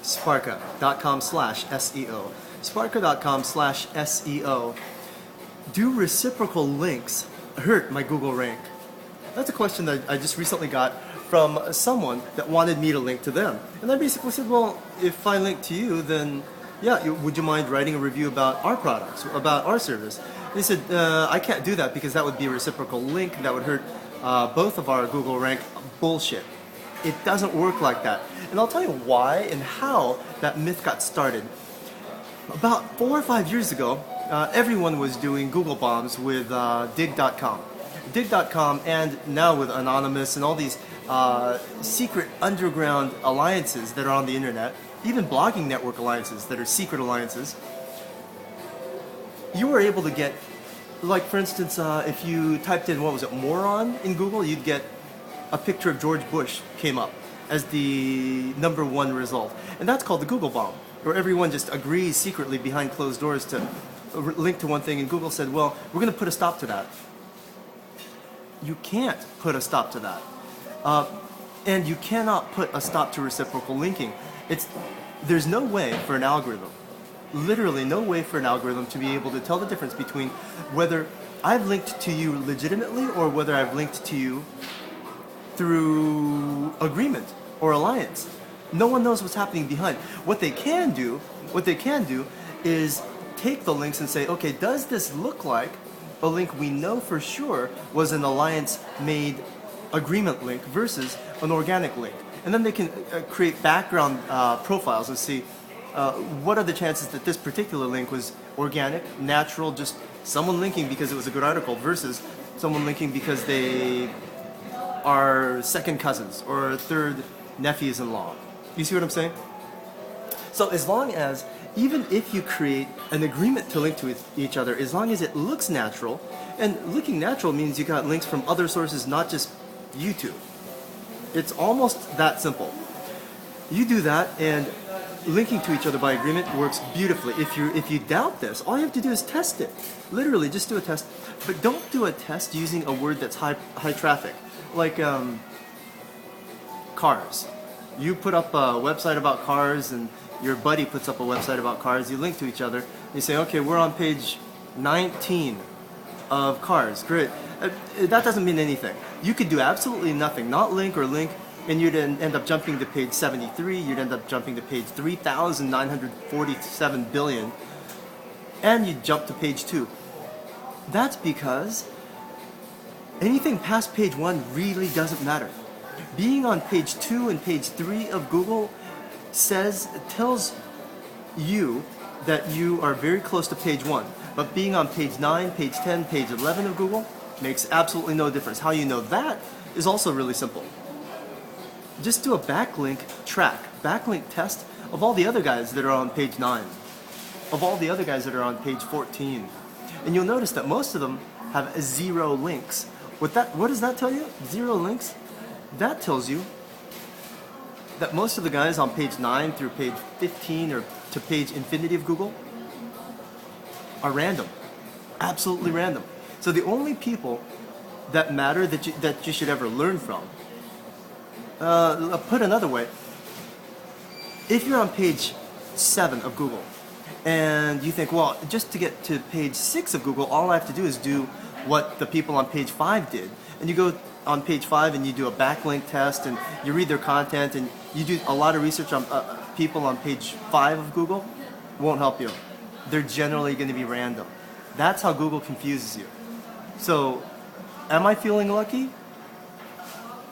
Sparka.com/SEO. Sparka.com/SEO. Do reciprocal links hurt my Google rank? That's a question that I just recently got from someone that wanted me to link to them. And I basically said, well, if I link to you, then yeah, would you mind writing a review about our products, about our service? And they said, I can't do that because that would be a reciprocal link that would hurt both of our Google rank. Bullshit. It doesn't work like that. And I'll tell you why and how that myth got started. About 4 or 5 years ago, everyone was doing Google bombs with dig.com. Dig.com, and now with Anonymous and all these secret underground alliances that are on the internet, even blogging network alliances that are secret alliances, you were able to get, like for instance, if you typed in, what was it, moron in Google, you'd get a picture of George Bush came up as the #1 result. And that's called the Google bomb, where everyone just agrees secretly behind closed doors to link to one thing, and Google said, well, we're going to put a stop to that. You can't put a stop to that. And you cannot put a stop to reciprocal linking. There's no way for an algorithm, literally no way for an algorithm to be able to tell the difference between whether I've linked to you legitimately or whether I've linked to you through agreement or alliance. No one knows what's happening behind. What they can do is take the links and say, okay, does this look like a link we know for sure was an alliance-made agreement link versus an organic link? And then they can create background profiles and see what are the chances that this particular link was organic, natural, just someone linking because it was a good article versus someone linking because they are second cousins or third nephews-in-law. You see what I'm saying? So as long as, even if you create an agreement to link to each other, as long as it looks natural, and looking natural means you got links from other sources, not just YouTube. It's almost that simple. You do that, and linking to each other by agreement works beautifully. If you doubt this, all you have to do is test it. Literally, just do a test. But don't do a test using a word that's high traffic, like cars. You put up a website about cars, and your buddy puts up a website about cars. You link to each other. You say, okay, we're on page 19 of cars. Great. That doesn't mean anything. You could do absolutely nothing, not link or link, and you'd end up jumping to page 73. You'd end up jumping to page 3,947 billion, and you'd jump to page 2. That's because anything past page 1 really doesn't matter. Being on page 2 and page 3 of Google tells you that you are very close to page 1. But being on page 9, page 10, page 11 of Google makes absolutely no difference. How you know that is also really simple. Just do a backlink test of all the other guys that are on page 9, of all the other guys that are on page 14. And you'll notice that most of them have 0 links. What does that tell you? 0 links? That tells you that most of the guys on page 9 through page 15 or to page infinity of Google are random. Absolutely random. So the only people that matter that you should ever learn from, put another way, if you're on page 7 of Google and you think, well, just to get to page 6 of Google, all I have to do is do what the people on page 5 did. And you go on page 5 and you do a backlink test and you read their content and you do a lot of research on people on page 5 of Google, won't help you. They're generally going to be random. That's how Google confuses you. So, am I feeling lucky?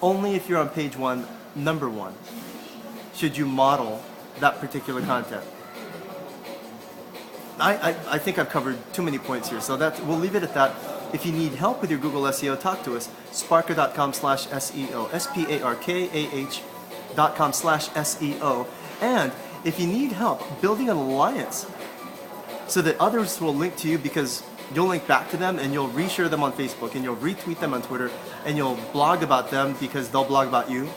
Only if you're on page 1, number 1, should you model that particular content. I think I've covered too many points here, so we'll leave it at that. If you need help with your Google SEO, talk to us. Sparka.com/SEO. SPARKAH.com/SEO. And if you need help building an alliance so that others will link to you because you'll link back to them and you'll reshare them on Facebook and you'll retweet them on Twitter and you'll blog about them because they'll blog about you.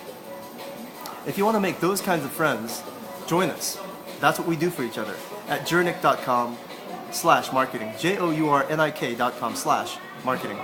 If you want to make those kinds of friends, join us. That's what we do for each other at journik.com/marketing. JOURNIK.com/marketing.